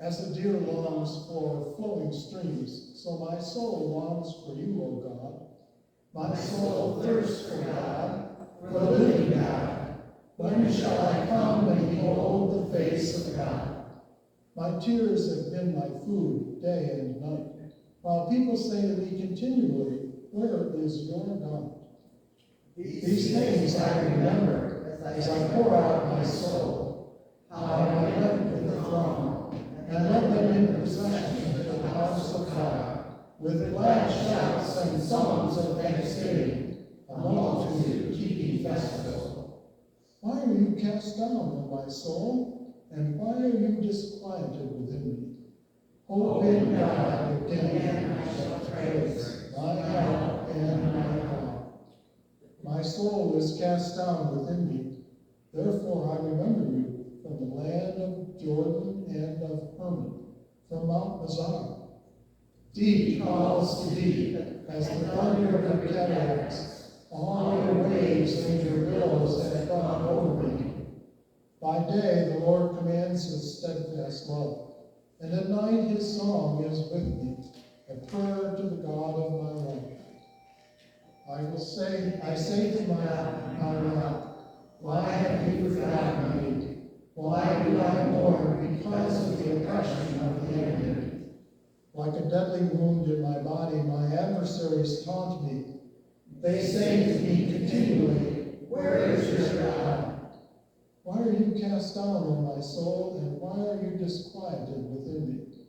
As the deer longs for flowing streams, so my soul longs for you, O God. My soul thirsts for God, for the living God. When shall I come and behold the face of God? My tears have been my food day and night, while people say to me continually, where is your God? These things I remember as I pour out my soul, how I went with the throng, and led them in procession to the house of God, with glad shouts and songs of thanksgiving, a multitude keeping festival. Why are you cast down, O my soul, and why are you disquieted within me? Hope in God, again I shall praise, my help and my God. My soul is cast down within me, therefore I remember you from the land of Jordan and of Hermon, from Mount Mizar. Deep calls to deep, as the thunder of the cataracts. All your waves and your billows have gone over me. By day the Lord commands his steadfast love, and at night his song is with me, a prayer to the God of my life. I say to my rock, why have you forgotten me? Why do I mourn because of the oppression of the enemy? Like a deadly wound in my body, my adversaries taunt me. They say to me continually, where is your God? Why are you cast down, O my soul, and why are you disquieted within me?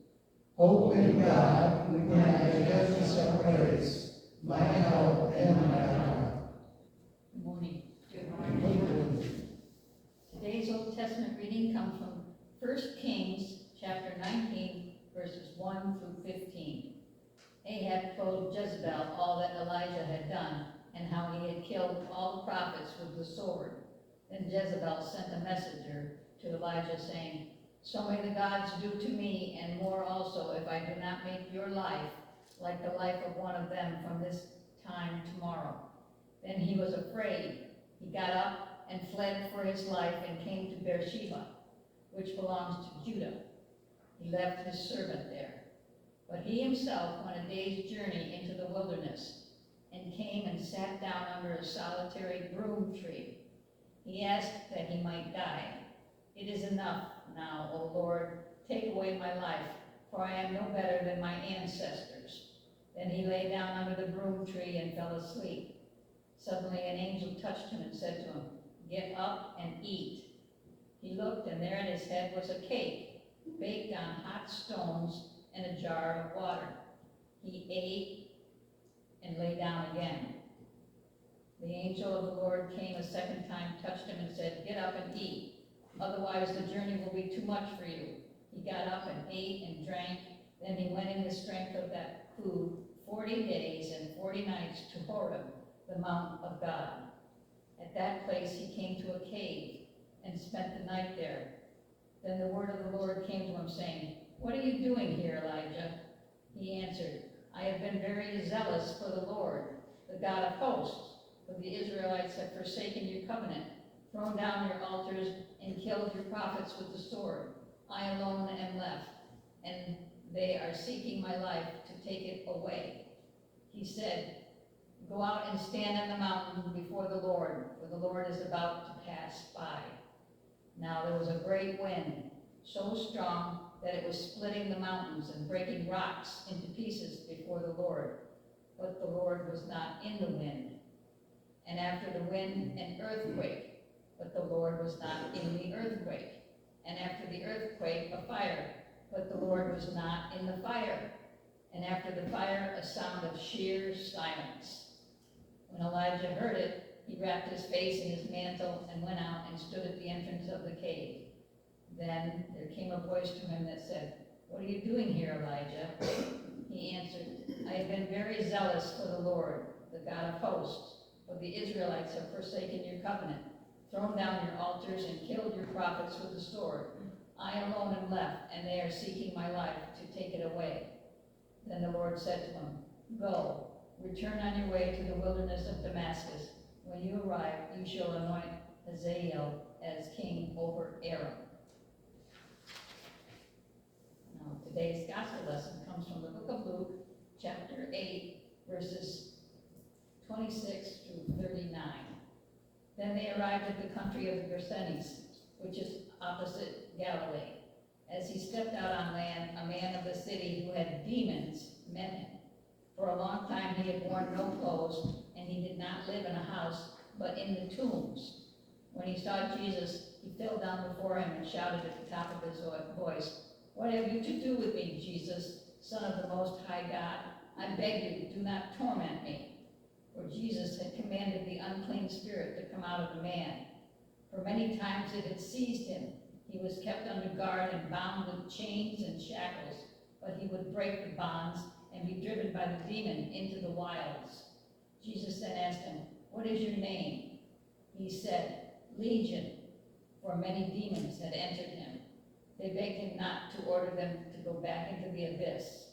Hope in God, when I again shall praise, my help and my God. Good morning. Good morning. Today's Old Testament reading comes from 1 Kings chapter 19, verses 1 through 15. Ahab told Jezebel all that Elijah had done and how he had killed all the prophets with the sword. Then Jezebel sent a messenger to Elijah saying, so may the gods do to me and more also if I do not make your life like the life of one of them from this time tomorrow. Then he was afraid. He got up and fled for his life and came to Beersheba, which belongs to Judah. He left his servant there. But he himself went a day's journey into the wilderness and came and sat down under a solitary broom tree. He asked that he might die. It is enough now, O Lord, take away my life, for I am no better than my ancestors. Then he lay down under the broom tree and fell asleep. Suddenly an angel touched him and said to him, get up and eat. He looked, and there at his head was a cake, baked on hot stones and a jar of water. He ate and lay down again. The angel of the Lord came a second time, touched him and said, get up and eat, otherwise the journey will be too much for you. He got up and ate and drank. Then he went in the strength of that food 40 days and 40 nights to Horeb, the mount of God. At that place he came to a cave and spent the night there. Then the word of the Lord came to him, saying, what are you doing here, Elijah? He answered, I have been very zealous for the Lord, the God of hosts, for the Israelites have forsaken your covenant, thrown down your altars, and killed your prophets with the sword. I alone am left, and they are seeking my life to take it away. He said, go out and stand in the mountain before the Lord, for the Lord is about to pass by. Now there was a great wind, so strong that it was splitting the mountains and breaking rocks into pieces before the Lord. But the Lord was not in the wind. And after the wind, an earthquake, but the Lord was not in the earthquake. And after the earthquake, a fire, but the Lord was not in the fire. And after the fire, a sound of sheer silence. When Elijah heard it, he wrapped his face in his mantle and went out and stood at the entrance of the cave. Then there came a voice to him that said, what are you doing here, Elijah? He answered, I have been very zealous for the Lord, the God of hosts, for the Israelites have forsaken your covenant, thrown down your altars, and killed your prophets with the sword. I alone am left, and they are seeking my life to take it away. Then the Lord said to him, go, return on your way to the wilderness of Damascus. When you arrive, you shall anoint Hazael as king over Aram. Today's gospel lesson comes from the book of Luke, chapter 8, verses 26 through 39. Then they arrived at the country of the Gerasenes, which is opposite Galilee. As he stepped out on land, a man of the city who had demons met him. For a long time he had worn no clothes, and he did not live in a house, but in the tombs. When he saw Jesus, he fell down before him and shouted at the top of his voice, "What have you to do with me, Jesus, Son of the Most High God? I beg you, do not torment me." For Jesus had commanded the unclean spirit to come out of the man. For many times it had seized him. He was kept under guard and bound with chains and shackles, but he would break the bonds and be driven by the demon into the wilds. Jesus then asked him, "What is your name?" He said, "Legion," for many demons had entered him. They begged him not to order them to go back into the abyss.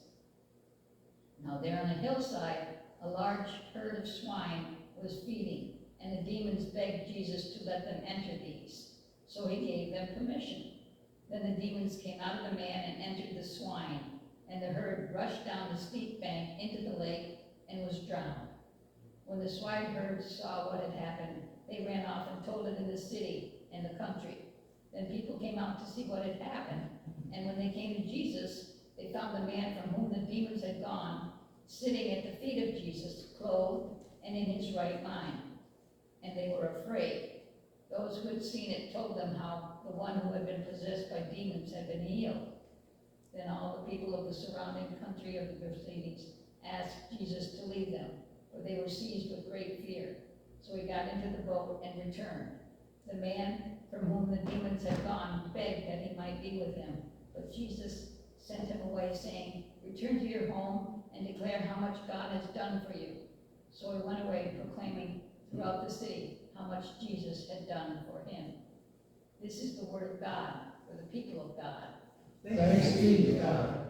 Now there on the hillside, a large herd of swine was feeding, and the demons begged Jesus to let them enter these. So he gave them permission. Then the demons came out of the man and entered the swine, and the herd rushed down the steep bank into the lake and was drowned. When the swineherd saw what had happened, they ran off and told it in the city and the country. Then people came out to see what had happened, and when they came to Jesus, they found the man from whom the demons had gone, sitting at the feet of Jesus, clothed and in his right mind. And they were afraid. Those who had seen it told them how the one who had been possessed by demons had been healed. Then all the people of the surrounding country of the Gerasenes asked Jesus to leave them, for they were seized with great fear. So he got into the boat and returned. The man from whom the demons had gone begged that he might be with him, but Jesus sent him away, saying, "Return to your home and declare how much God has done for you." So he went away proclaiming throughout the city how much Jesus had done for him. This is the word of God for the people of God. Thanks be to God.